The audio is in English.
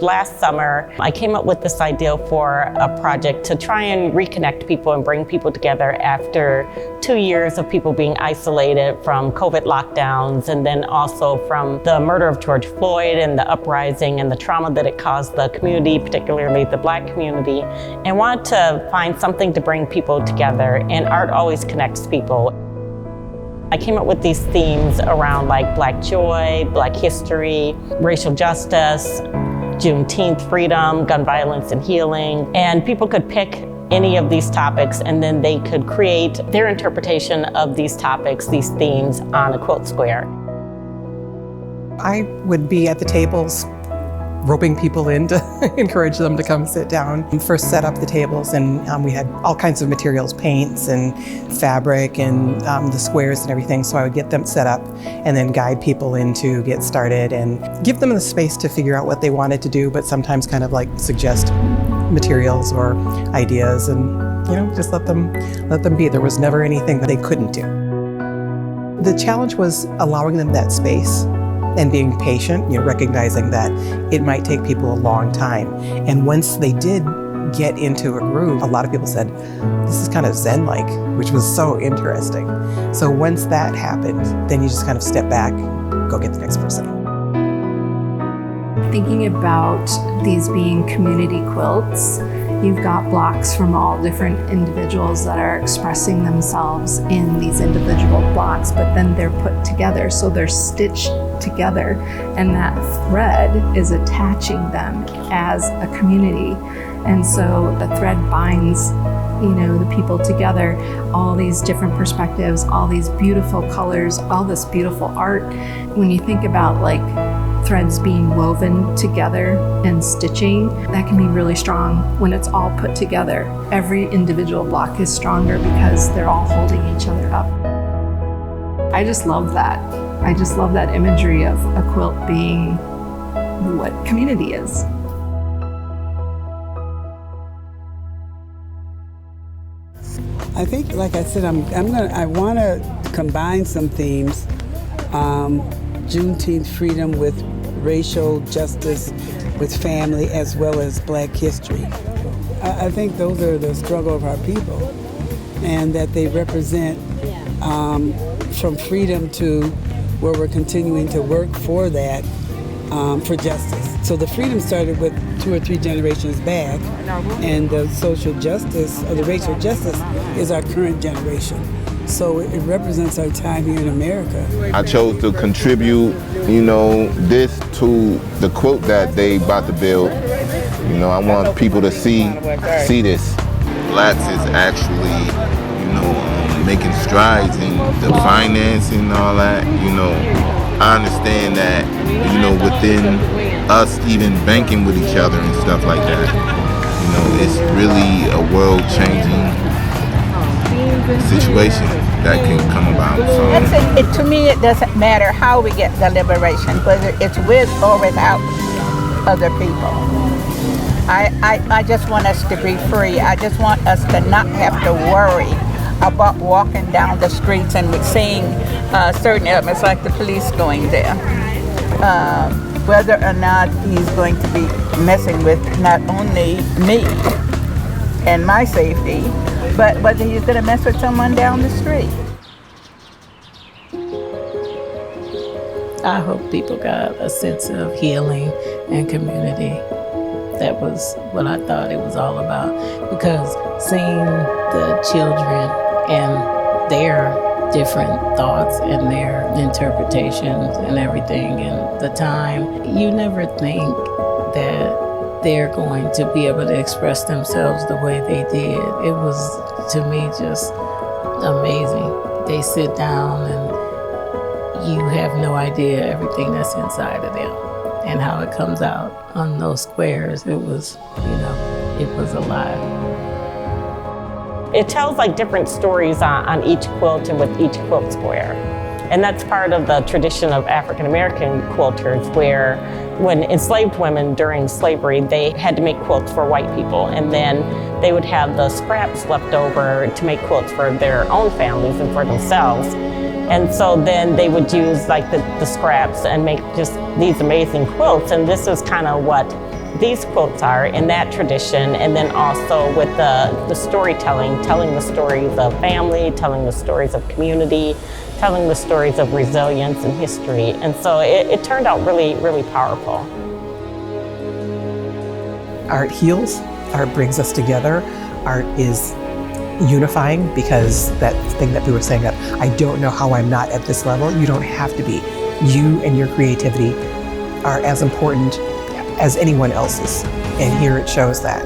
last summer, I came up with this idea for a project to try and reconnect people and bring people together after 2 years of people being isolated from COVID lockdowns, and then also from the murder of George Floyd and the uprising and the trauma that it caused the community, particularly the Black community, and wanted to find something to bring people together, and art always connects people. I came up with these themes around like Black joy, Black history, racial justice, Juneteenth freedom, gun violence and healing, and people could pick any of these topics and then they could create their interpretation of these topics, these themes on a quilt square. I would be at the tables roping people in to encourage them to come sit down. First set up the tables, and we had all kinds of materials, paints and fabric and the squares and everything. So I would get them set up and then guide people in to get started and give them the space to figure out what they wanted to do, but sometimes kind of like suggest materials or ideas, and just let them be. There was never anything that they couldn't do. The challenge was allowing them that space and being patient, recognizing that it might take people a long time. And once they did get into a groove, a lot of people said, this is kind of Zen-like, which was so interesting. So once that happened, then you just kind of step back, go get the next person. Thinking about these being community quilts, you've got blocks from all different individuals that are expressing themselves in these individual blocks, but then they're put together, so they're stitched together, and that thread is attaching them as a community. And so the thread binds, the people together, all these different perspectives, all these beautiful colors, all this beautiful art. When you think about like threads being woven together and stitching, that can be really strong when it's all put together. Every individual block is stronger because they're all holding each other up. I just love that. I just love that imagery of a quilt being what community is. I think, like I said, I want to combine some themes. Juneteenth freedom with racial justice, with family, as well as Black history. I think those are the struggle of our people, and that they represent from freedom to where we're continuing to work for that, for justice. So the freedom started with 2 or 3 generations back, and the social justice, or the racial justice, is our current generation. So it represents our time here in America. I chose to contribute, this to the quilt that they about to build. I want people to see this. Blacks is actually, making strides in the finance and all that. I understand that, within us even banking with each other and stuff like that, it's really a world-changing situation that can come about. So to me, it doesn't matter how we get the liberation, whether it's with or without other people. I just want us to be free. I just want us to not have to worry about walking down the streets and seeing certain elements like the police going there. Whether or not he's going to be messing with not only me and my safety, but whether he's going to mess with someone down the street. I hope people got a sense of healing and community. That was what I thought it was all about, because seeing the children and their different thoughts and their interpretations and everything and the time, you never think that they're going to be able to express themselves the way they did. It was, to me, just amazing. They sit down and you have no idea everything that's inside of them and how it comes out on those squares. It was, it was alive. It tells like different stories on each quilt and with each quilt square. And that's part of the tradition of African American quilters, where when enslaved women during slavery, they had to make quilts for white people, and then they would have the scraps left over to make quilts for their own families and for themselves. And so then they would use like the scraps and make just these amazing quilts. And this is kind of what these quilts are in that tradition, and then also with the storytelling, telling the stories of family, telling the stories of community, telling the stories of resilience and history. And so it turned out really, really powerful. Art heals, art brings us together, art is unifying, because that thing that we were saying, that I don't know how I'm not at this level, you don't have to be. You and your creativity are as important as anyone else's, and here it shows that.